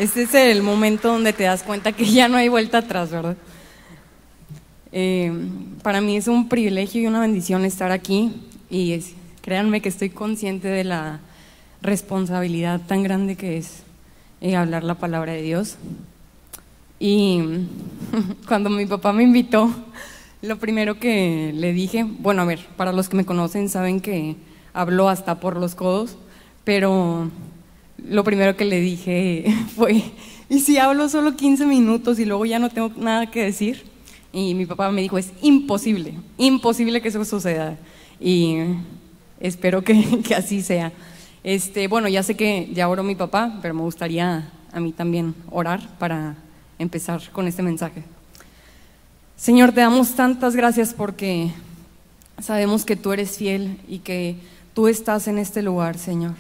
Este es el momento donde te das cuenta que ya no hay vuelta atrás, ¿verdad? Para mí es un privilegio y una bendición estar aquí y créanme que estoy consciente de la responsabilidad tan grande que es hablar la palabra de Dios. Y cuando mi papá me invitó, lo primero que le dije, bueno, a ver, para los que me conocen saben que hablo hasta por los codos, pero lo primero que le dije fue, ¿y si hablo solo 15 minutos y luego ya no tengo nada que decir? Y mi papá me dijo, es imposible, imposible que eso suceda. Y espero que así sea. Bueno, ya sé que ya oró mi papá, pero me gustaría a mí también orar para empezar con este mensaje. Señor, te damos tantas gracias porque sabemos que tú eres fiel y que tú estás en este lugar, Señor.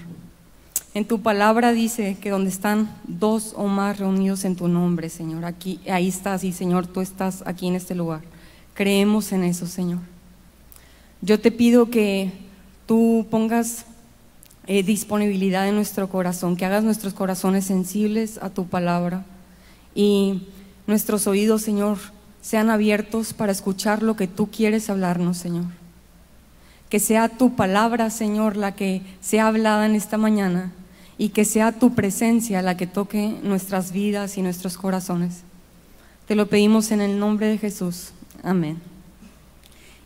En tu palabra dice que donde están dos o más reunidos en tu nombre, Señor, ahí estás, y Señor, tú estás aquí en este lugar. Creemos en eso, Señor. Yo te pido que tú pongas disponibilidad en nuestro corazón, que hagas nuestros corazones sensibles a tu palabra y nuestros oídos, Señor, sean abiertos para escuchar lo que tú quieres hablarnos, Señor. Que sea tu palabra, Señor, la que sea hablada en esta mañana y que sea tu presencia la que toque nuestras vidas y nuestros corazones. Te lo pedimos en el nombre de Jesús. Amén.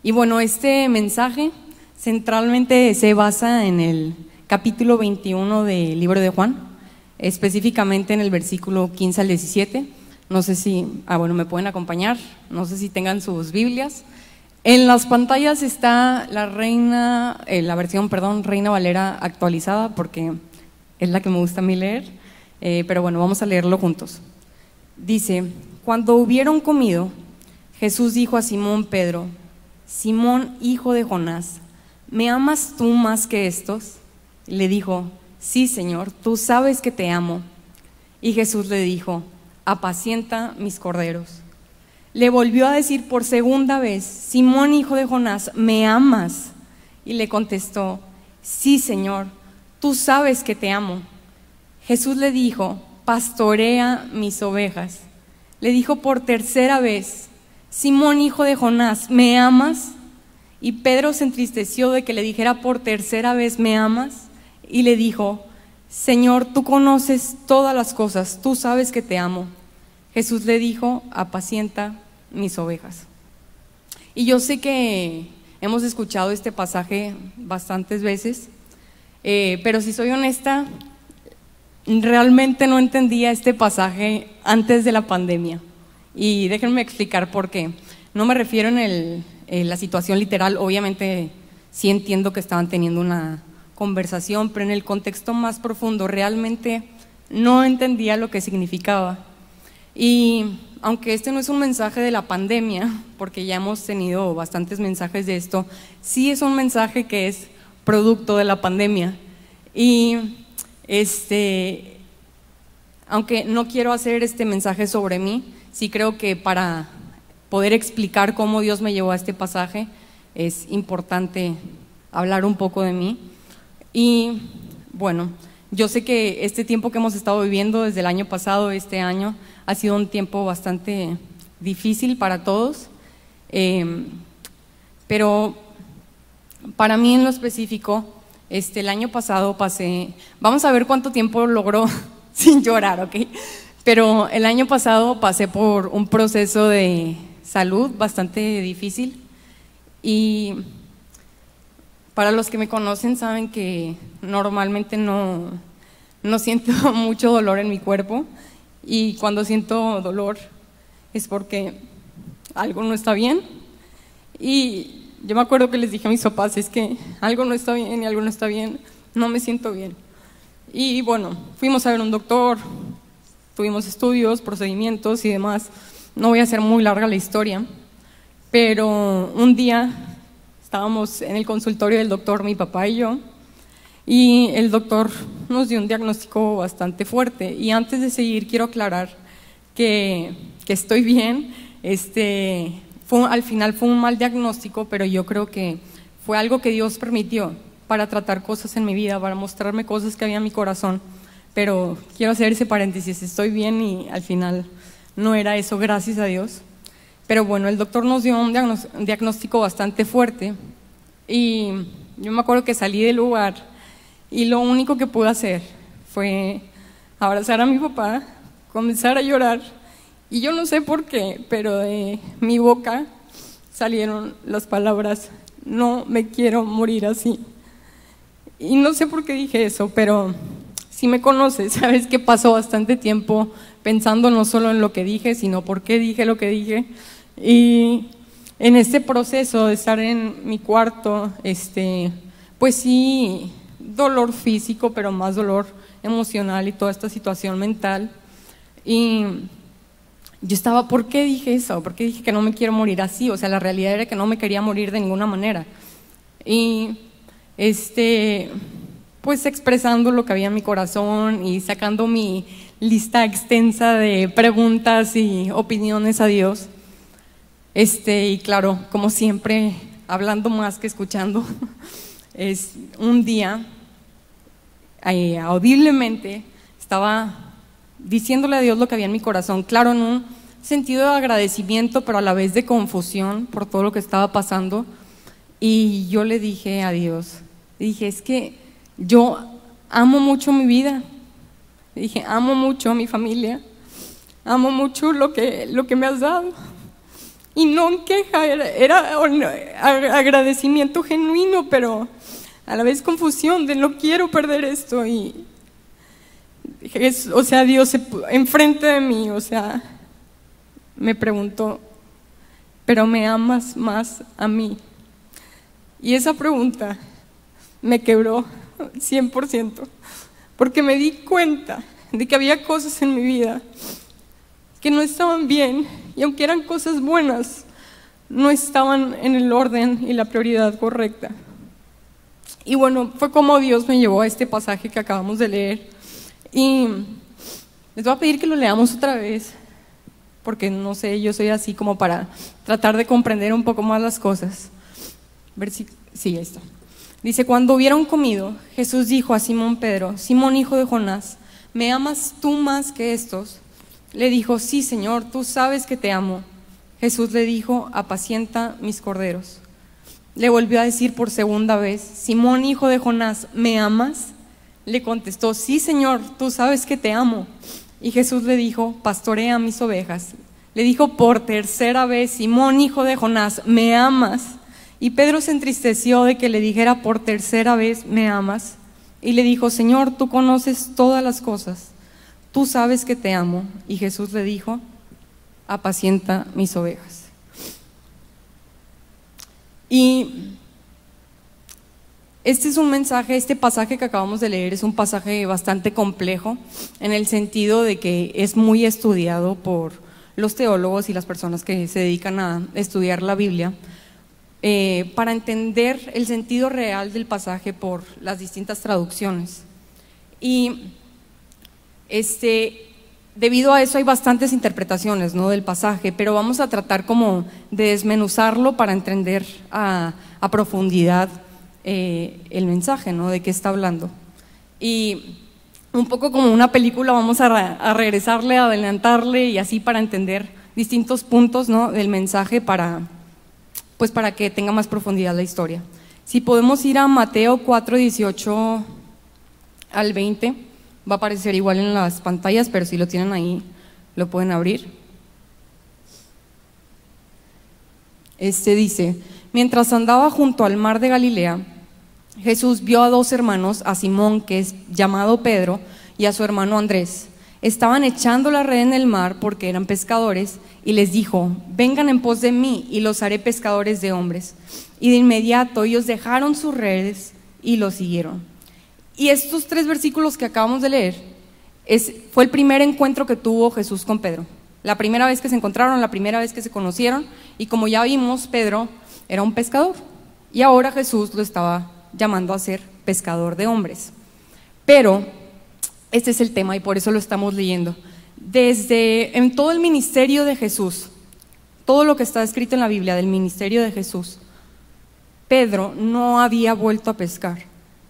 Y bueno, este mensaje centralmente se basa en el capítulo 21 del libro de Juan, específicamente en el versículo 15 al 17. No sé si, me pueden acompañar, no sé si tengan sus Biblias. En las pantallas está la versión Reina Valera actualizada, porque es la que me gusta a mí leer, pero bueno, vamos a leerlo juntos. Dice, cuando hubieron comido, Jesús dijo a Simón Pedro, Simón, hijo de Jonás, ¿me amas tú más que estos? Le dijo, sí, Señor, tú sabes que te amo. Y Jesús le dijo, apacienta mis corderos. Le volvió a decir por segunda vez, Simón, hijo de Jonás, ¿me amas? Y le contestó, sí, Señor, tú sabes que te amo. Jesús le dijo, pastorea mis ovejas. Le dijo por tercera vez, Simón, hijo de Jonás, ¿me amas? Y Pedro se entristeció de que le dijera por tercera vez, ¿me amas? Y le dijo, Señor, tú conoces todas las cosas, tú sabes que te amo. Jesús le dijo, apacienta mis ovejas. Y yo sé que hemos escuchado este pasaje bastantes veces, pero si soy honesta, realmente no entendía este pasaje antes de la pandemia. Y déjenme explicar por qué. No me refiero en la situación literal, obviamente sí entiendo que estaban teniendo una conversación, pero en el contexto más profundo realmente no entendía lo que significaba. Y aunque este no es un mensaje de la pandemia, porque ya hemos tenido bastantes mensajes de esto, sí es un mensaje que es producto de la pandemia. Y aunque no quiero hacer este mensaje sobre mí, sí creo que para poder explicar cómo Dios me llevó a este pasaje es importante hablar un poco de mí. Y bueno, yo sé que este tiempo que hemos estado viviendo desde el año pasado, este año, ha sido un tiempo bastante difícil para todos, pero para mí en lo específico, el año pasado vamos a ver cuánto tiempo logró sin llorar, ¿ok? Pero el año pasado pasé por un proceso de salud bastante difícil y para los que me conocen saben que normalmente no siento mucho dolor en mi cuerpo, y cuando siento dolor es porque algo no está bien. Y yo me acuerdo que les dije a mis papás, es que algo no está bien y algo no está bien, no me siento bien. Y bueno, fuimos a ver un doctor, tuvimos estudios, procedimientos y demás. No voy a hacer muy larga la historia, pero un día estábamos en el consultorio del doctor, mi papá y yo, y el doctor nos dio un diagnóstico bastante fuerte. Y antes de seguir quiero aclarar que estoy bien. Al final fue un mal diagnóstico, pero yo creo que fue algo que Dios permitió para tratar cosas en mi vida, para mostrarme cosas que había en mi corazón. pero quiero hacer ese paréntesis, estoy bien y al final no era eso, gracias a Dios. Pero bueno, el doctor nos dio un diagnóstico bastante fuerte y yo me acuerdo que salí del lugar y lo único que pude hacer fue abrazar a mi papá, comenzar a llorar y yo no sé por qué, pero de mi boca salieron las palabras: no me quiero morir así. Y no sé por qué dije eso, pero si me conoces, sabes que pasó bastante tiempo pensando no solo en lo que dije, sino por qué dije lo que dije. Y en este proceso de estar en mi cuarto, pues sí, dolor físico, pero más dolor emocional y toda esta situación mental. Y yo estaba, ¿por qué dije eso? ¿Por qué dije que no me quiero morir así? O sea, la realidad era que no me quería morir de ninguna manera. Y pues expresando lo que había en mi corazón y sacando mi lista extensa de preguntas y opiniones a Dios. Y claro, como siempre, hablando más que escuchando, un día, audiblemente, estaba diciéndole a Dios lo que había en mi corazón, claro, en un sentido de agradecimiento, pero a la vez de confusión por todo lo que estaba pasando. Y yo le dije a Dios, dije, es que yo amo mucho mi vida, dije, amo mucho a mi familia, amo mucho lo que me has dado. Y no en queja, era agradecimiento genuino, pero a la vez confusión de no quiero perder esto. Y o sea, Dios enfrente de mí, o sea, me preguntó, ¿pero me amas más a mí? Y esa pregunta me quebró 100%, porque me di cuenta de que había cosas en mi vida que no estaban bien, y aunque eran cosas buenas, no estaban en el orden y la prioridad correcta. Y bueno, fue como Dios me llevó a este pasaje que acabamos de leer, y les voy a pedir que lo leamos otra vez, porque no sé, yo soy así como para tratar de comprender un poco más las cosas. Sí, esto. Dice, cuando hubieron comido, Jesús dijo a Simón Pedro: Simón, hijo de Jonás, ¿me amas tú más que estos? Le dijo, sí, Señor, tú sabes que te amo. Jesús le dijo, apacienta mis corderos. Le volvió a decir por segunda vez, Simón, hijo de Jonás, ¿me amas? Le contestó, sí, Señor, tú sabes que te amo. Y Jesús le dijo, pastorea mis ovejas. Le dijo por tercera vez, Simón, hijo de Jonás, ¿me amas? Y Pedro se entristeció de que le dijera por tercera vez, ¿me amas? Y le dijo, Señor, tú conoces todas las cosas, tú sabes que te amo. Y Jesús le dijo, apacienta mis ovejas. Y este es un mensaje, este pasaje que acabamos de leer es un pasaje bastante complejo, en el sentido de que es muy estudiado por los teólogos y las personas que se dedican a estudiar la Biblia, para entender el sentido real del pasaje por las distintas traducciones. Y debido a eso hay bastantes interpretaciones, ¿no?, del pasaje, pero vamos a tratar como de desmenuzarlo para entender a profundidad el mensaje, ¿no?, de qué está hablando. Y un poco como una película vamos a regresarle, a adelantarle y así para entender distintos puntos, ¿no?, del mensaje para que tenga más profundidad la historia. Si podemos ir a Mateo 4, 18 al 20, va a aparecer igual en las pantallas, pero si lo tienen ahí, lo pueden abrir. Dice, mientras andaba junto al mar de Galilea, Jesús vio a dos hermanos, a Simón, que es llamado Pedro, y a su hermano Andrés. Estaban echando la red en el mar porque eran pescadores, y les dijo, vengan en pos de mí y los haré pescadores de hombres. Y de inmediato ellos dejaron sus redes y los siguieron. Y estos 3 versículos que acabamos de leer fue el primer encuentro que tuvo Jesús con Pedro, la primera vez que se encontraron, la primera vez que se conocieron. Y como ya vimos, Pedro era un pescador y ahora Jesús lo estaba llamando a ser pescador de hombres. Pero este es el tema y por eso lo estamos leyendo. En todo el ministerio de Jesús, todo lo que está escrito en la Biblia del ministerio de Jesús, Pedro no había vuelto a pescar.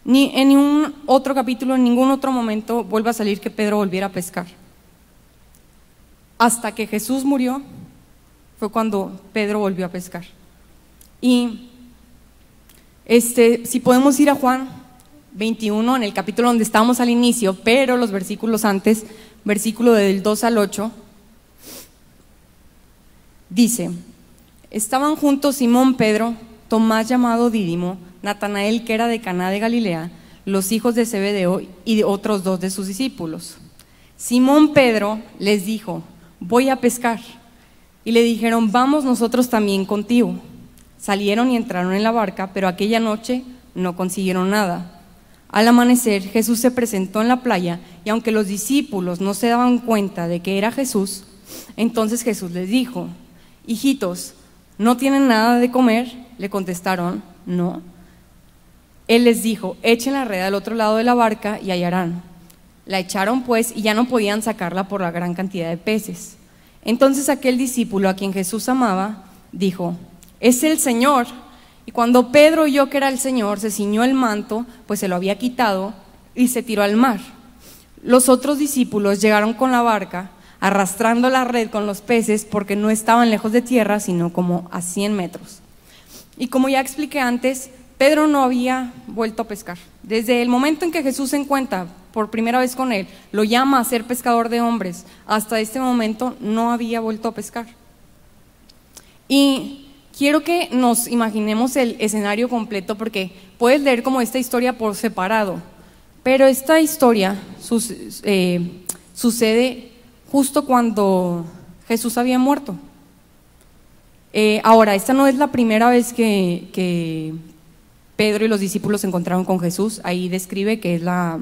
Ni en ningún otro capítulo, en ningún otro momento vuelve a salir que Pedro volviera a pescar. Hasta que Jesús murió, fue cuando Pedro volvió a pescar. Y si podemos ir a Juan 21, en el capítulo donde estábamos al inicio, pero los versículos antes, versículo del 2 al 8, dice: estaban juntos Simón Pedro, Tomás llamado Dídimo, Natanael que era de Caná de Galilea, los hijos de Zebedeo y otros dos de sus discípulos. Simón Pedro les dijo: voy a pescar. Y le dijeron: vamos nosotros también contigo. Salieron y entraron en la barca, pero aquella noche no consiguieron nada. Al amanecer, Jesús se presentó en la playa, y aunque los discípulos no se daban cuenta de que era Jesús, entonces Jesús les dijo: hijitos, ¿no tienen nada de comer? Le contestaron: no. Él les dijo: echen la red al otro lado de la barca y hallarán. La echaron pues y ya no podían sacarla por la gran cantidad de peces. Entonces aquel discípulo a quien Jesús amaba dijo: es el Señor. Y cuando Pedro oyó que era el Señor, se ciñó el manto, pues se lo había quitado, y se tiró al mar. Los otros discípulos llegaron con la barca, arrastrando la red con los peces, porque no estaban lejos de tierra, sino como a 100 metros. Y como ya expliqué antes, Pedro no había vuelto a pescar. Desde el momento en que Jesús se encuentra por primera vez con él, lo llama a ser pescador de hombres, hasta este momento no había vuelto a pescar. Y quiero que nos imaginemos el escenario completo, porque puedes leer como esta historia por separado, pero esta historia sucede justo cuando Jesús había muerto. Ahora, esta no es la primera vez que Pedro y los discípulos se encontraron con Jesús. Ahí describe que es la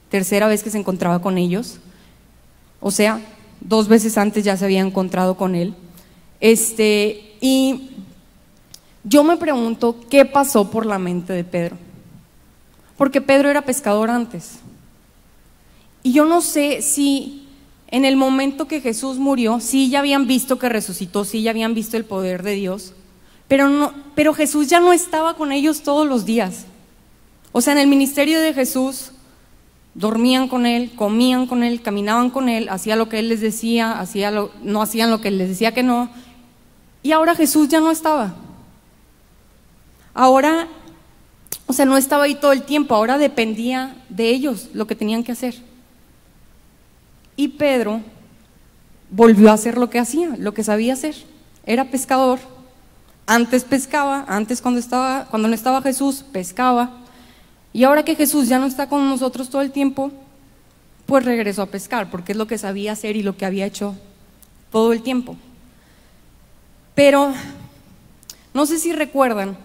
tercera vez que se encontraba con ellos. O sea, 2 veces antes ya se había encontrado con él. Y yo me pregunto qué pasó por la mente de Pedro, porque Pedro era pescador antes, y yo no sé si en el momento que Jesús murió, sí ya habían visto que resucitó, sí ya habían visto el poder de Dios, pero Jesús ya no estaba con ellos todos los días. O sea, en el ministerio de Jesús dormían con él, comían con él, caminaban con él, hacía lo que él les decía, no hacían lo que él les decía que no, y ahora Jesús ya no estaba. Ahora, o sea, no estaba ahí todo el tiempo, ahora dependía de ellos lo que tenían que hacer. Y Pedro volvió a hacer lo que hacía, lo que sabía hacer. Era pescador. Antes pescaba, antes cuando no estaba Jesús, pescaba. Y ahora que Jesús ya no está con nosotros todo el tiempo, pues regresó a pescar, porque es lo que sabía hacer y lo que había hecho todo el tiempo. Pero no sé si recuerdan,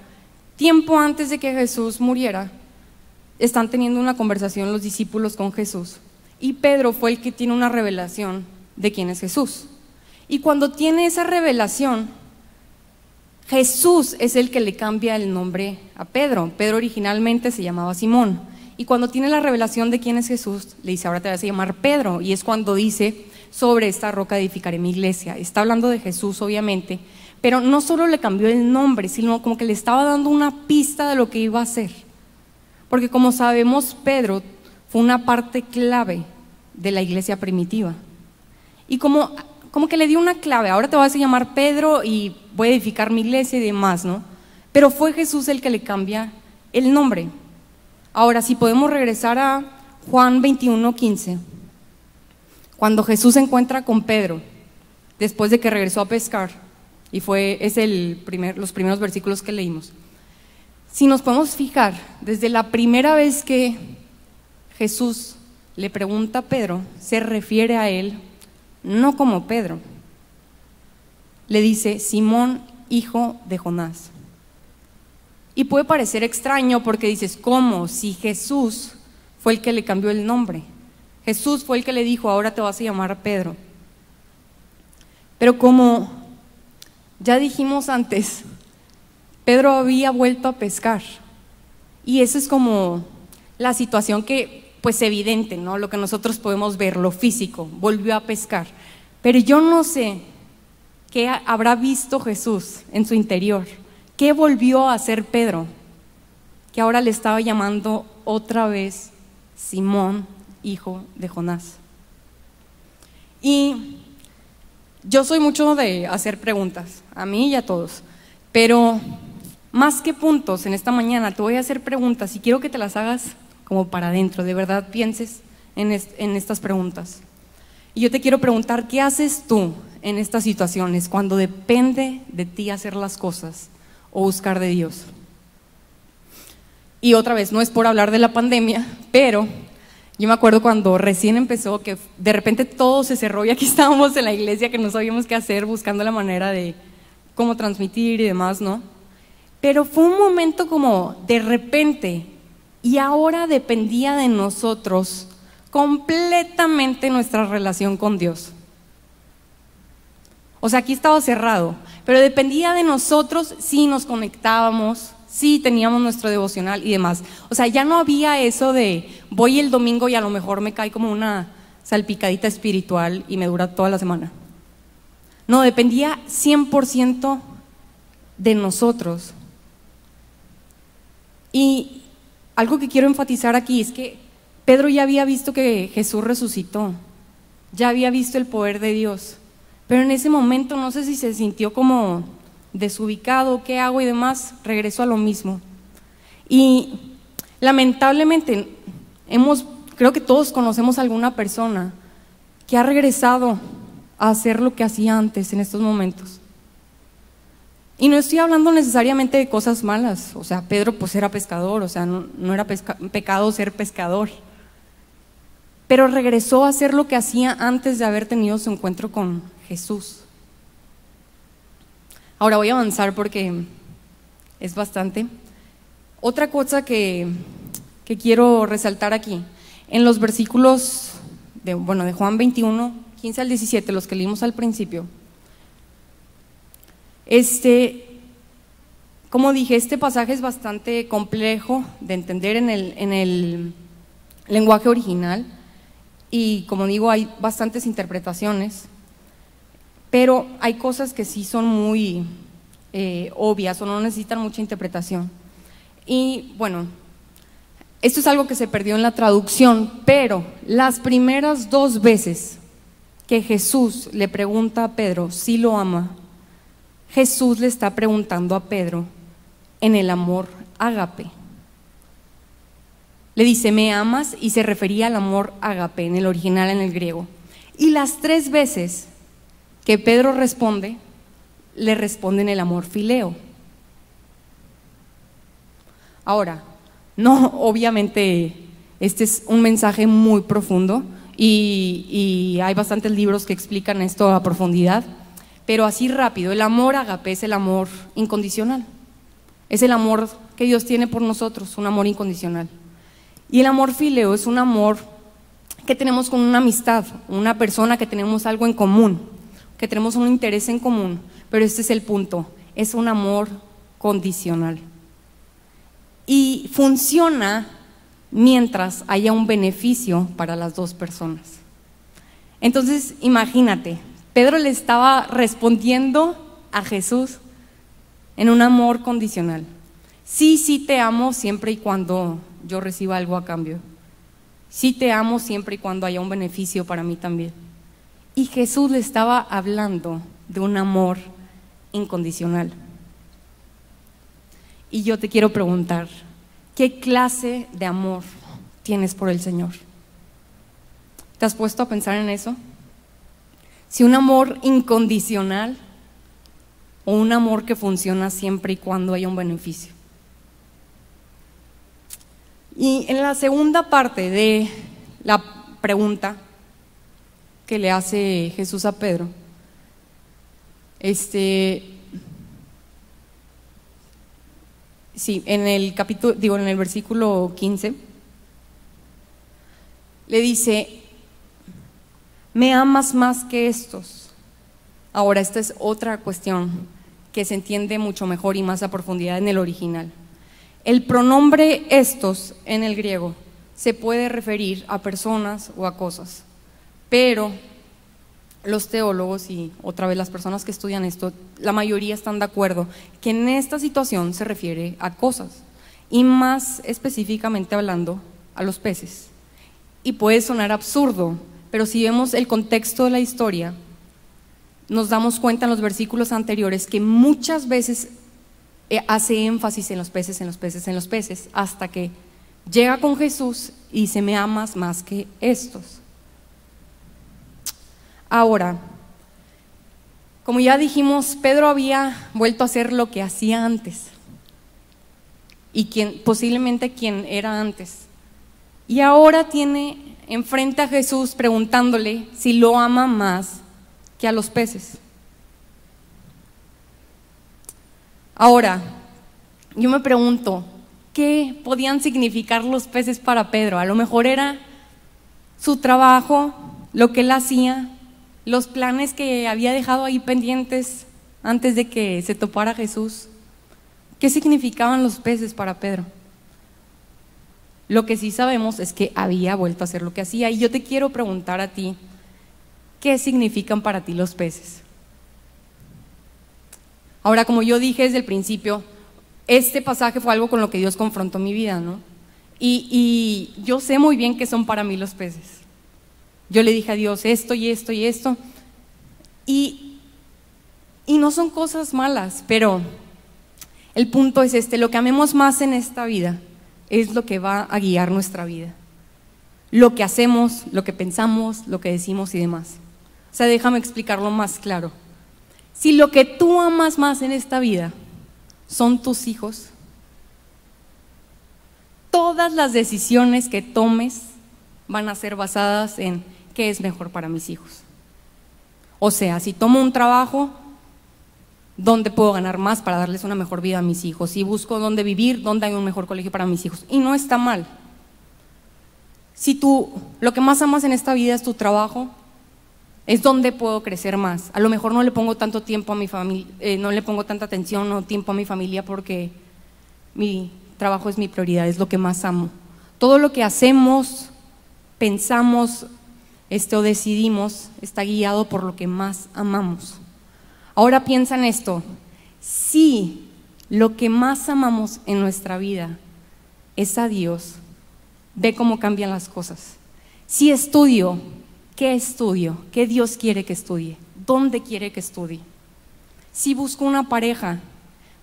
tiempo antes de que Jesús muriera, están teniendo una conversación los discípulos con Jesús, y Pedro fue el que tiene una revelación de quién es Jesús. Y cuando tiene esa revelación, Jesús es el que le cambia el nombre a Pedro. Pedro originalmente se llamaba Simón, y cuando tiene la revelación de quién es Jesús, le dice: ahora te vas a llamar Pedro. Y es cuando dice: sobre esta roca edificaré mi iglesia. Está hablando de Jesús, obviamente, pero no solo le cambió el nombre, sino como que le estaba dando una pista de lo que iba a hacer. Porque como sabemos, Pedro fue una parte clave de la iglesia primitiva. Y como que le dio una clave: ahora te vas a llamar Pedro y voy a edificar mi iglesia y demás, ¿no? Pero fue Jesús el que le cambia el nombre. Ahora, si podemos regresar a Juan 21:15, cuando Jesús se encuentra con Pedro, después de que regresó a pescar, y los primeros versículos que leímos. Si nos podemos fijar, desde la primera vez que Jesús le pregunta a Pedro, se refiere a él no como Pedro. Le dice: Simón, hijo de Jonás. Y puede parecer extraño porque dices: ¿cómo? Si Jesús fue el que le cambió el nombre. Jesús fue el que le dijo: ahora te vas a llamar Pedro. Pero como ya dijimos antes, Pedro había vuelto a pescar, y esa es como la situación que, pues, evidente, ¿no? Lo que nosotros podemos ver, lo físico, volvió a pescar. Pero yo no sé qué habrá visto Jesús en su interior, qué volvió a hacer Pedro. que ahora le estaba llamando otra vez Simón, hijo de Jonás. Y yo soy mucho de hacer preguntas, a mí y a todos, pero más que puntos en esta mañana te voy a hacer preguntas y quiero que te las hagas como para adentro, de verdad pienses en estas preguntas. Y yo te quiero preguntar, ¿qué haces tú en estas situaciones cuando depende de ti hacer las cosas o buscar de Dios? Y otra vez, no es por hablar de la pandemia, pero yo me acuerdo cuando recién empezó que de repente todo se cerró y aquí estábamos en la iglesia que no sabíamos qué hacer, buscando la manera de cómo transmitir y demás, ¿no? Pero fue un momento como de repente y ahora dependía de nosotros completamente nuestra relación con Dios. O sea, aquí estaba cerrado, pero dependía de nosotros si nos conectábamos, si teníamos nuestro devocional y demás. O sea, ya no había eso de voy el domingo y a lo mejor me cae como una salpicadita espiritual y me dura toda la semana. No, dependía 100% de nosotros. Y algo que quiero enfatizar aquí es que Pedro ya había visto que Jesús resucitó, ya había visto el poder de Dios, pero en ese momento no sé si se sintió como desubicado, qué hago y demás, regresó a lo mismo. Y lamentablemente creo que todos conocemos a alguna persona que ha regresado a hacer lo que hacía antes en estos momentos. Y no estoy hablando necesariamente de cosas malas, o sea, Pedro pues era pescador, o sea, no era pecado ser pescador, pero regresó a hacer lo que hacía antes de haber tenido su encuentro con Jesús. Ahora voy a avanzar porque es bastante. Otra cosa que quiero resaltar aquí, en los versículos de Juan 21, 15 al 17, los que leímos al principio, como dije, este pasaje es bastante complejo de entender en el lenguaje original y como digo, hay bastantes interpretaciones, pero hay cosas que sí son muy obvias o no necesitan mucha interpretación. Y bueno, esto es algo que se perdió en la traducción, pero las primeras 2 veces que Jesús le pregunta a Pedro si lo ama, Jesús le está preguntando a Pedro en el amor ágape. Le dice, ¿me amas? Y se refería al amor ágape en el original, en el griego. Y las 3 veces que Pedro responde, le responde en el amor fileo. Ahora, no, obviamente este es un mensaje muy profundo y hay bastantes libros que explican esto a profundidad, pero así rápido, el amor ágape es el amor incondicional, es el amor que Dios tiene por nosotros, un amor incondicional. Y el amor fileo es un amor que tenemos con una amistad, una persona que tenemos algo en común, que tenemos un interés en común, pero este es el punto, es un amor condicional. Y funciona mientras haya un beneficio para las 2 personas. Entonces, imagínate, Pedro le estaba respondiendo a Jesús en un amor condicional. Sí te amo siempre y cuando yo reciba algo a cambio. Sí te amo siempre y cuando haya un beneficio para mí también. Y Jesús le estaba hablando de un amor incondicional. Y yo te quiero preguntar, ¿qué clase de amor tienes por el Señor? ¿Te has puesto a pensar en eso? Si un amor incondicional o un amor que funciona siempre y cuando haya un beneficio. Y en la segunda parte de la pregunta que le hace Jesús a Pedro, en el versículo 15, le dice, ¿me amas más que estos? Ahora, esta es otra cuestión que se entiende mucho mejor y más a profundidad en el original. El pronombre estos en el griego se puede referir a personas o a cosas, pero los teólogos y otra vez las personas que estudian esto, la mayoría están de acuerdo que en esta situación se refiere a cosas. y más específicamente hablando, a los peces. Y puede sonar absurdo, pero si vemos el contexto de la historia, nos damos cuenta en los versículos anteriores que muchas veces hace énfasis en los peces, en los peces, en los peces, hasta que llega con Jesús y dice: me amas más que estos. Ahora, como ya dijimos, Pedro había vuelto a hacer lo que hacía antes, y posiblemente quien era antes, y ahora tiene enfrente a Jesús preguntándole si lo ama más que a los peces. Ahora, yo me pregunto, ¿qué podían significar los peces para Pedro? A lo mejor era su trabajo, lo que él hacía, los planes que había dejado ahí pendientes antes de que se topara Jesús. ¿Qué significaban los peces para Pedro? Lo que sí sabemos es que había vuelto a hacer lo que hacía. Y yo te quiero preguntar a ti, ¿qué significan para ti los peces? Ahora, como yo dije desde el principio, este pasaje fue algo con lo que Dios confrontó mi vida, ¿no? Y yo sé muy bien qué son para mí los peces. Yo le dije a Dios esto y esto y esto, y no son cosas malas, pero el punto es este: lo que amemos más en esta vida es lo que va a guiar nuestra vida. Lo que hacemos, lo que pensamos, lo que decimos y demás. O sea, déjame explicarlo más claro. Si lo que tú amas más en esta vida son tus hijos, todas las decisiones que tomes van a ser basadas en qué es mejor para mis hijos. O sea, si tomo un trabajo, ¿dónde puedo ganar más para darles una mejor vida a mis hijos? Si busco dónde vivir, ¿dónde hay un mejor colegio para mis hijos? Y no está mal. Si lo que más amas en esta vida es tu trabajo, es donde puedo crecer más. A lo mejor no le pongo tanto tiempo a mi familia, no le pongo tanta atención o tiempo a mi familia porque mi trabajo es mi prioridad, es lo que más amo. Todo lo que hacemos, pensamos o decidimos está guiado por lo que más amamos. Ahora piensa en esto: si lo que más amamos en nuestra vida es a Dios, ve cómo cambian las cosas. Si estudio, ¿qué estudio? ¿Qué Dios quiere que estudie? ¿Dónde quiere que estudie? Si busco una pareja,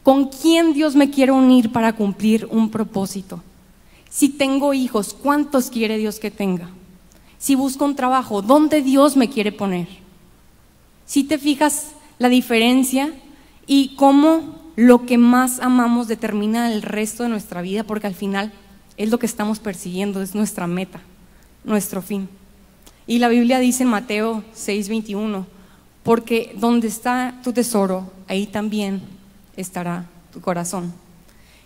¿con quién Dios me quiere unir para cumplir un propósito? Si tengo hijos, ¿cuántos quiere Dios que tenga? Si busco un trabajo, ¿dónde Dios me quiere poner? Si te fijas la diferencia y cómo lo que más amamos determina el resto de nuestra vida, porque al final es lo que estamos persiguiendo, es nuestra meta, nuestro fin. Y la Biblia dice en Mateo 6:21, porque donde está tu tesoro, ahí también estará tu corazón.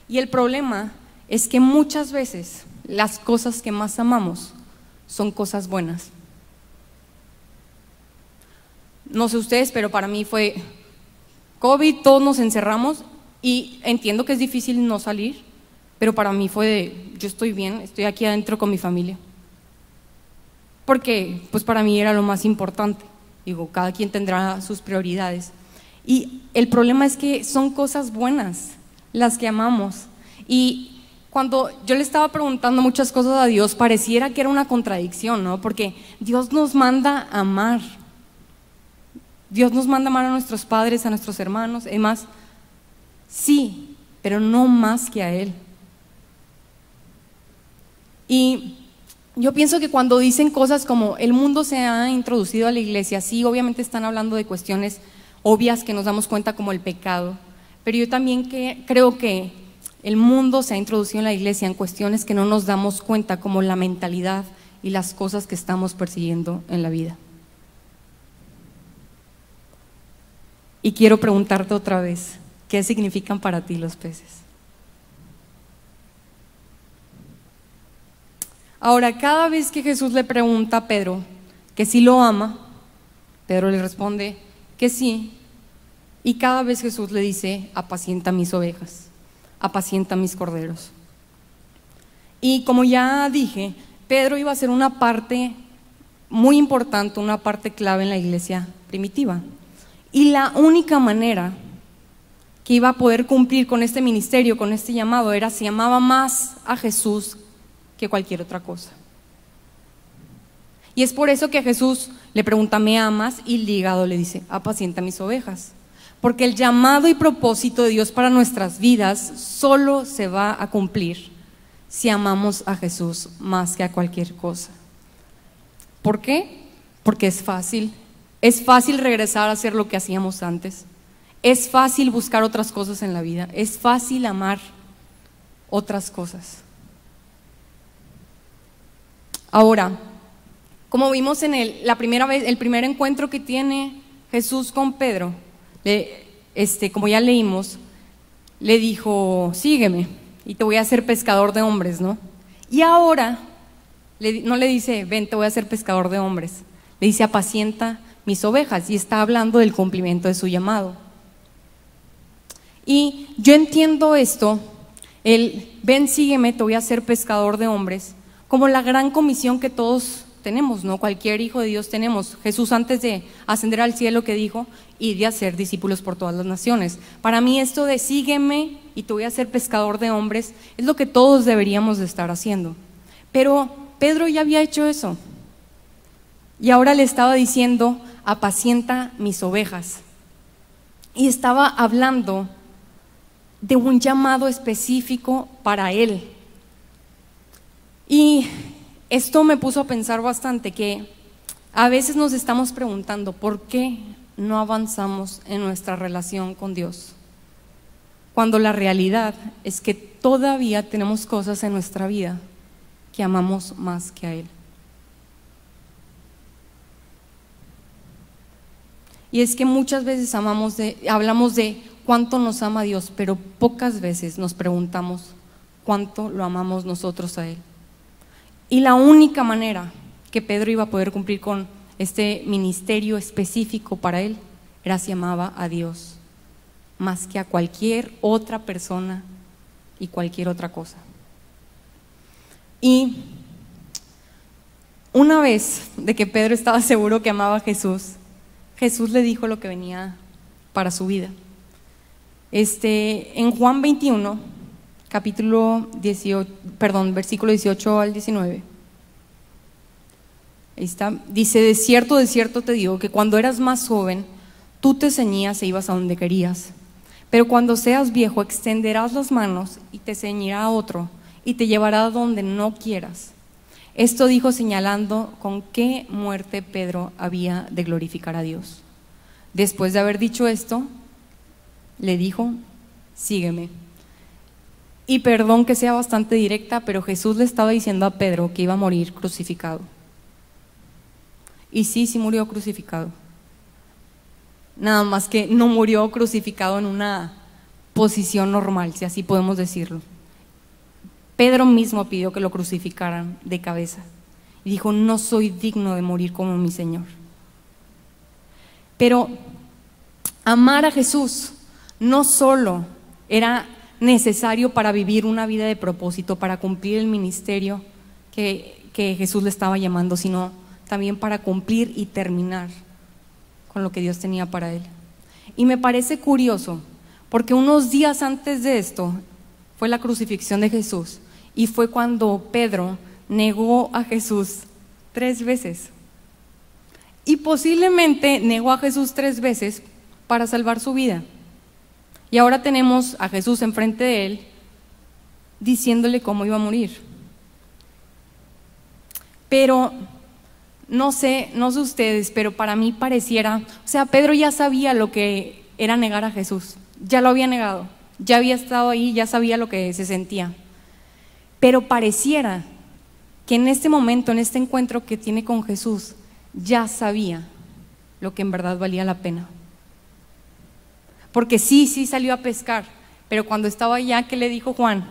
Y el problema es que muchas veces las cosas que más amamos son cosas buenas. No sé ustedes, pero para mí fue COVID, todos nos encerramos y entiendo que es difícil no salir, pero para mí fue de: yo estoy bien, estoy aquí adentro con mi familia. Porque pues para mí era lo más importante. Digo, cada quien tendrá sus prioridades. Y el problema es que son cosas buenas las que amamos. Y cuando yo le estaba preguntando muchas cosas a Dios, pareciera que era una contradicción, ¿no? Porque Dios nos manda a amar. Dios nos manda a amar a nuestros padres, a nuestros hermanos, además, sí, pero no más que a Él. Y yo pienso que cuando dicen cosas como el mundo se ha introducido a la iglesia, sí, obviamente están hablando de cuestiones obvias que nos damos cuenta como el pecado, pero yo también creo que el mundo se ha introducido en la iglesia en cuestiones que no nos damos cuenta, como la mentalidad y las cosas que estamos persiguiendo en la vida. Y quiero preguntarte otra vez, ¿qué significan para ti los peces? Ahora, cada vez que Jesús le pregunta a Pedro que si lo ama, Pedro le responde que sí, y cada vez Jesús le dice: apacienta mis ovejas, apacienta mis corderos. Y como ya dije, Pedro iba a ser una parte muy importante, una parte clave en la iglesia primitiva. Y la única manera que iba a poder cumplir con este ministerio, con este llamado, era si amaba más a Jesús que cualquier otra cosa. Y es por eso que a Jesús le pregunta, ¿me amas? Y ligado le dice, apacienta mis ovejas. Porque el llamado y propósito de Dios para nuestras vidas solo se va a cumplir si amamos a Jesús más que a cualquier cosa. ¿Por qué? Porque es fácil. Es fácil regresar a hacer lo que hacíamos antes. Es fácil buscar otras cosas en la vida. Es fácil amar otras cosas. Ahora, como vimos en la primera vez, el primer encuentro que tiene Jesús con Pedro, como ya leímos, le dijo, sígueme y te voy a hacer pescador de hombres, ¿no? Y ahora no le dice, ven, te voy a hacer pescador de hombres, le dice, apacienta mis ovejas, y está hablando del cumplimiento de su llamado. Y yo entiendo esto, el ven, sígueme, te voy a hacer pescador de hombres, como la gran comisión que todos tenemos, ¿no? Cualquier hijo de Dios tenemos. Jesús, antes de ascender al cielo, que dijo, y de hacer discípulos por todas las naciones. Para mí esto de sígueme y te voy a hacer pescador de hombres es lo que todos deberíamos de estar haciendo. Pero Pedro ya había hecho eso y ahora le estaba diciendo, apacienta mis ovejas, y estaba hablando de un llamado específico para él. Y esto me puso a pensar bastante, que a veces nos estamos preguntando ¿por qué no avanzamos en nuestra relación con Dios? Cuando la realidad es que todavía tenemos cosas en nuestra vida que amamos más que a Él. Y es que muchas veces hablamos de cuánto nos ama Dios, pero pocas veces nos preguntamos cuánto lo amamos nosotros a Él. Y la única manera que Pedro iba a poder cumplir con este ministerio específico para él era si amaba a Dios más que a cualquier otra persona y cualquier otra cosa. Y una vez de que Pedro estaba seguro que amaba a Jesús, Jesús le dijo lo que venía para su vida. En Juan 21, versículo 18 al 19. Ahí está. Dice, de cierto te digo que cuando eras más joven, tú te ceñías e ibas a donde querías. Pero cuando seas viejo, extenderás las manos y te ceñirá otro y te llevará a donde no quieras. Esto dijo señalando con qué muerte Pedro había de glorificar a Dios. Después de haber dicho esto, le dijo, sígueme. Y perdón que sea bastante directa, pero Jesús le estaba diciendo a Pedro que iba a morir crucificado. Y sí murió crucificado. Nada más que no murió crucificado en una posición normal, si así podemos decirlo. Pedro mismo pidió que lo crucificaran de cabeza y dijo, no soy digno de morir como mi Señor. Pero amar a Jesús no solo era necesario para vivir una vida de propósito, para cumplir el ministerio que Jesús le estaba llamando, sino también para cumplir y terminar con lo que Dios tenía para él. Y me parece curioso, porque unos días antes de esto fue la crucifixión de Jesús, y fue cuando Pedro negó a Jesús 3 veces. Y posiblemente negó a Jesús 3 veces para salvar su vida. Y ahora tenemos a Jesús enfrente de él diciéndole cómo iba a morir. Pero no sé ustedes, pero para mí pareciera, o sea, Pedro ya sabía lo que era negar a Jesús, ya lo había negado, ya había estado ahí, ya sabía lo que se sentía. Pero pareciera que en este momento, en este encuentro que tiene con Jesús, ya sabía lo que en verdad valía la pena. Porque sí salió a pescar, pero cuando estaba allá, ¿qué le dijo Juan?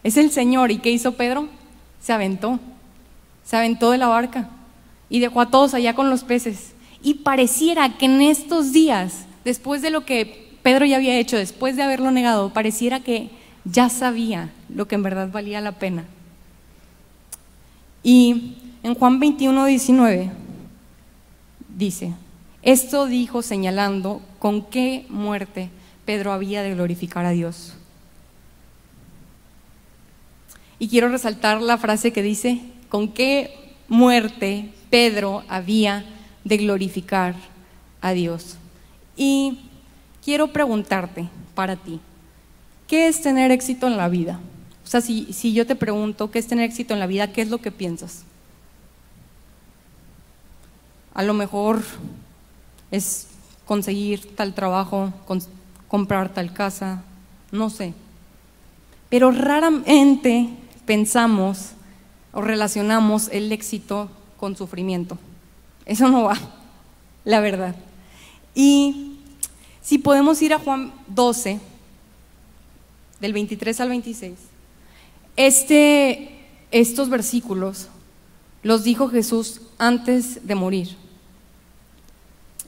Es el Señor. ¿Y qué hizo Pedro? Se aventó de la barca y dejó a todos allá con los peces. Y pareciera que en estos días, después de lo que Pedro ya había hecho, después de haberlo negado, pareciera que ya sabía lo que en verdad valía la pena. Y en Juan 21, 19 dice, esto dijo señalando con qué muerte Pedro había de glorificar a Dios. Y quiero resaltar la frase que dice: ¿con qué muerte Pedro había de glorificar a Dios? Y quiero preguntarte para ti, ¿qué es tener éxito en la vida? O sea, si yo te pregunto, ¿qué es tener éxito en la vida? ¿Qué es lo que piensas? A lo mejor es conseguir tal trabajo, comprar tal casa, no sé. Pero raramente pensamos o relacionamos el éxito con sufrimiento. Eso no va, la verdad. Y si podemos ir a Juan 12, del 23 al 26, estos versículos los dijo Jesús antes de morir.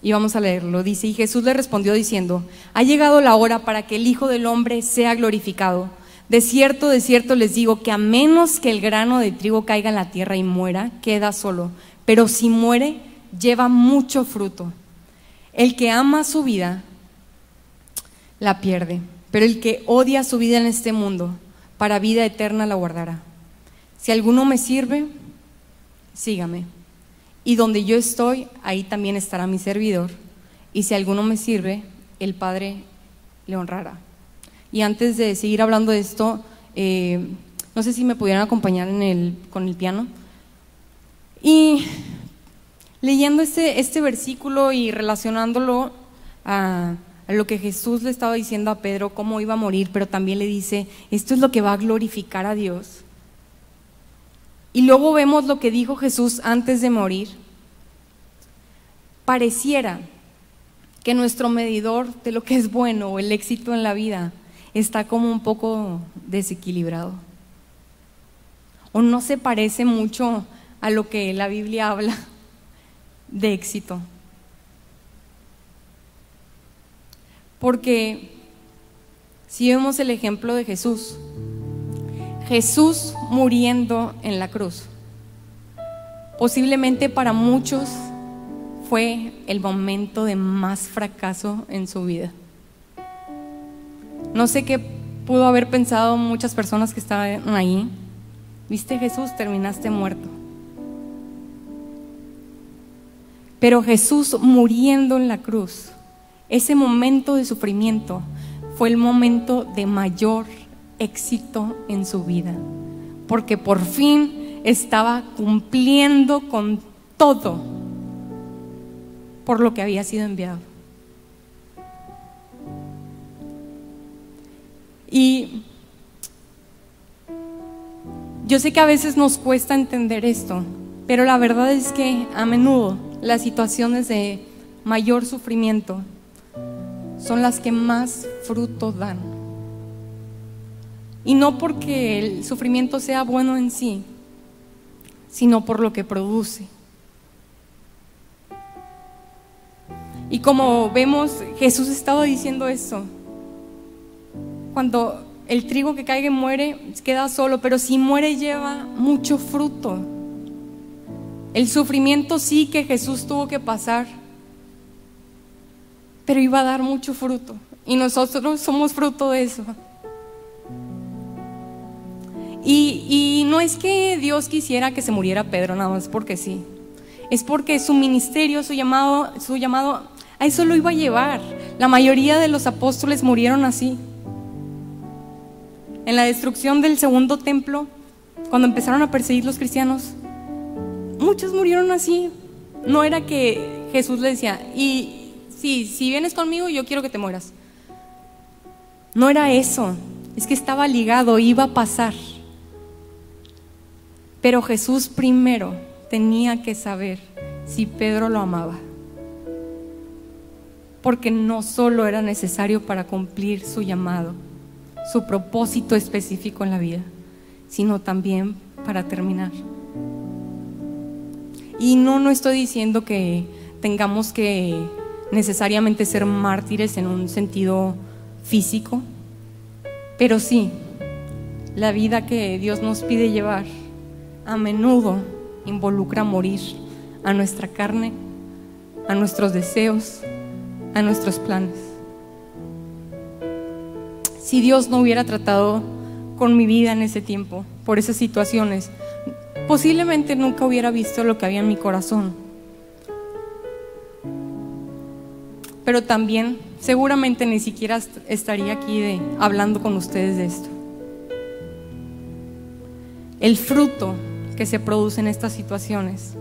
Y vamos a leerlo. Dice: y Jesús le respondió diciendo: ha llegado la hora para que el Hijo del Hombre sea glorificado. De cierto les digo que a menos que el grano de trigo caiga en la tierra y muera, queda solo. Pero si muere, lleva mucho fruto. El que ama su vida, la pierde. Pero el que odia su vida en este mundo, para vida eterna la guardará. Si alguno me sirve, sígame. Y donde yo estoy, ahí también estará mi servidor. Y si alguno me sirve, el Padre le honrará. Y antes de seguir hablando de esto, no sé si me pudieran acompañar con el piano. Y leyendo este versículo y relacionándolo a lo que Jesús le estaba diciendo a Pedro, cómo iba a morir, pero también le dice: esto es lo que va a glorificar a Dios. Y luego vemos lo que dijo Jesús antes de morir. Pareciera que nuestro medidor de lo que es bueno o el éxito en la vida está como un poco desequilibrado, o no se parece mucho a lo que la Biblia habla de éxito. Porque si vemos el ejemplo de Jesús muriendo en la cruz, posiblemente para muchos fue el momento de más fracaso en su vida. No sé qué pudo haber pensado muchas personas que estaban ahí. Viste, Jesús, terminaste muerto. Pero Jesús muriendo en la cruz, ese momento de sufrimiento fue el momento de mayor éxito en su vida, porque por fin estaba cumpliendo con todo por lo que había sido enviado. Y yo sé que a veces nos cuesta entender esto, pero la verdad es que a menudo las situaciones de mayor sufrimiento son las que más fruto dan. Y no porque el sufrimiento sea bueno en sí, sino por lo que produce. Y como vemos, Jesús estaba diciendo esto: cuando el trigo que caiga y muere, queda solo, pero si muere lleva mucho fruto. El sufrimiento sí que Jesús tuvo que pasar, pero iba a dar mucho fruto, y nosotros somos fruto de eso. Y no es que Dios quisiera que se muriera Pedro nada más porque sí, es porque su ministerio, su llamado a eso lo iba a llevar. La mayoría de los apóstoles murieron así. En la destrucción del segundo templo, cuando empezaron a perseguir los cristianos, muchos murieron así. No era que Jesús le decía: y si vienes conmigo, yo quiero que te mueras. No era eso, es que estaba ligado, iba a pasar. Pero Jesús primero tenía que saber si Pedro lo amaba, porque no solo era necesario para cumplir su llamado, su propósito específico en la vida, sino también para terminar. Y no estoy diciendo que tengamos que necesariamente ser mártires en un sentido físico, pero sí, la vida que Dios nos pide llevar a menudo involucra morir a nuestra carne, a nuestros deseos, a nuestros planes. si Dios no hubiera tratado con mi vida en ese tiempo, por esas situaciones, posiblemente nunca hubiera visto lo que había en mi corazón. Pero también seguramente ni siquiera estaría aquí hablando con ustedes de esto. El fruto que se produce en estas situaciones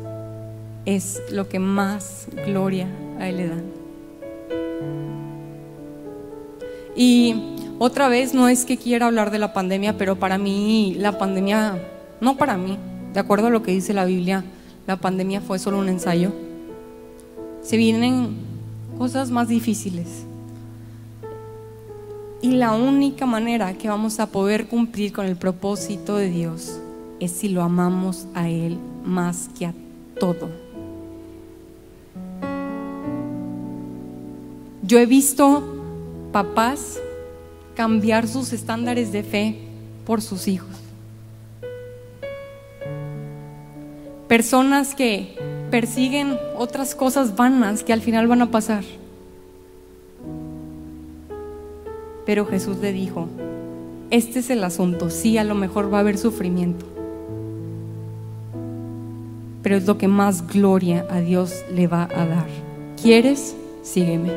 es lo que más gloria a Él le dan. Y otra vez, no es que quiera hablar de la pandemia, pero para mí la pandemia, no para mí, de acuerdo a lo que dice la Biblia, la pandemia fue solo un ensayo. Se vienen cosas más difíciles. Y la única manera que vamos a poder cumplir con el propósito de Dios es si lo amamos a Él más que a todo. Yo he visto papás cambiar sus estándares de fe por sus hijos. Personas que persiguen otras cosas vanas que al final van a pasar. Pero Jesús le dijo: este es el asunto, sí, a lo mejor va a haber sufrimiento, pero es lo que más gloria a Dios le va a dar. ¿Quieres? Sígueme.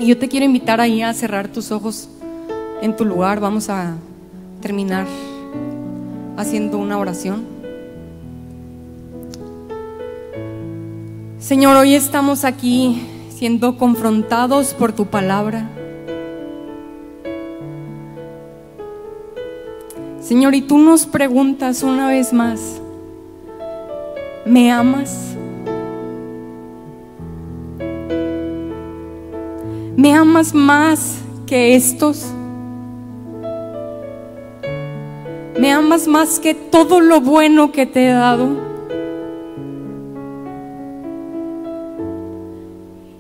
Y yo te quiero invitar ahí a cerrar tus ojos en tu lugar. Vamos a terminar haciendo una oración. Señor, hoy estamos aquí siendo confrontados por tu palabra. Señor, y tú nos preguntas una vez más: ¿me amas? ¿Me amas más que estos? ¿Me amas más que todo lo bueno que te he dado?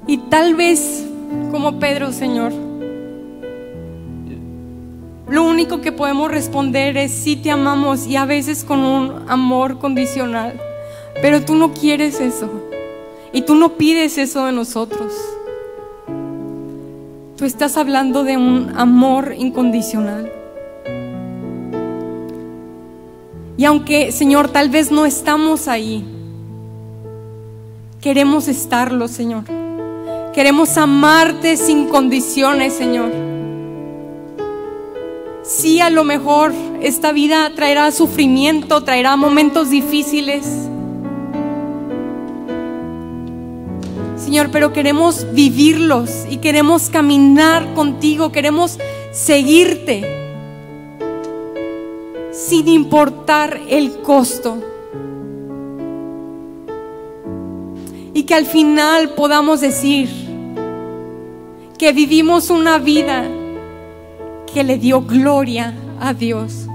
Y tal vez, como Pedro, Señor, lo único que podemos responder es: sí te amamos, y a veces con un amor condicional. Pero tú no quieres eso, y tú no pides eso de nosotros. Tú estás hablando de un amor incondicional. Y aunque, Señor, tal vez no estamos ahí, queremos estarlo, Señor. Queremos amarte sin condiciones, Señor. Sí, a lo mejor esta vida traerá sufrimiento, traerá momentos difíciles, Señor, pero queremos vivirlos y queremos caminar contigo, queremos seguirte sin importar el costo. Y que al final podamos decir que vivimos una vida que le dio gloria a Dios.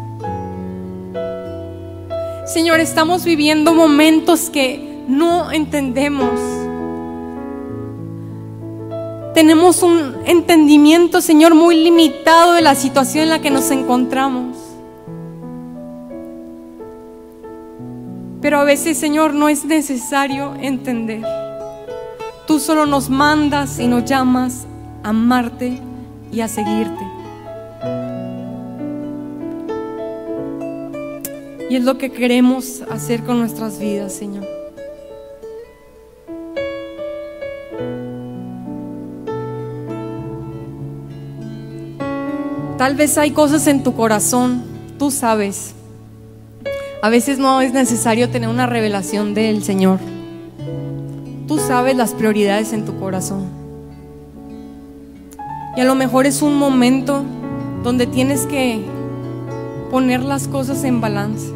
Señor, estamos viviendo momentos que no entendemos. Tenemos un entendimiento, Señor, muy limitado de la situación en la que nos encontramos. Pero a veces, Señor, no es necesario entender. Tú solo nos mandas y nos llamas a amarte y a seguirte. Y es lo que queremos hacer con nuestras vidas, Señor. Tal vez hay cosas en tu corazón, tú sabes. A veces no es necesario tener una revelación del Señor. Tú sabes las prioridades en tu corazón. Y a lo mejor es un momento donde tienes que poner las cosas en balance.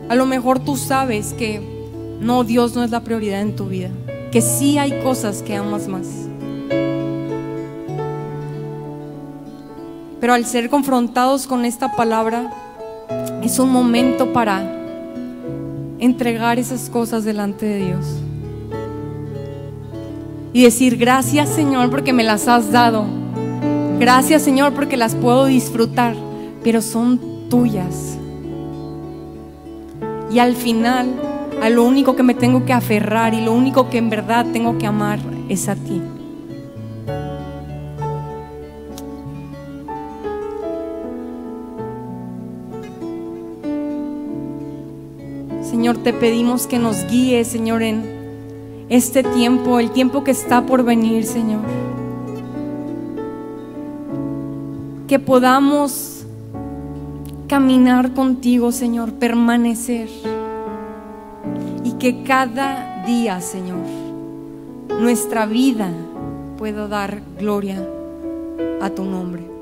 A lo mejor tú sabes que no, Dios no es la prioridad en tu vida, que sí hay cosas que amas más. Pero al ser confrontados con esta palabra, es un momento para entregar esas cosas delante de Dios y decir: gracias, Señor, porque me las has dado. Gracias, Señor, porque las puedo disfrutar, pero son tuyas. Y al final, a lo único que me tengo que aferrar y lo único que en verdad tengo que amar es a ti. Señor, te pedimos que nos guíes, Señor, en este tiempo, el tiempo que está por venir, Señor. Que podamos caminar contigo, Señor, permanecer. Y que cada día, Señor, nuestra vida pueda dar gloria a tu nombre.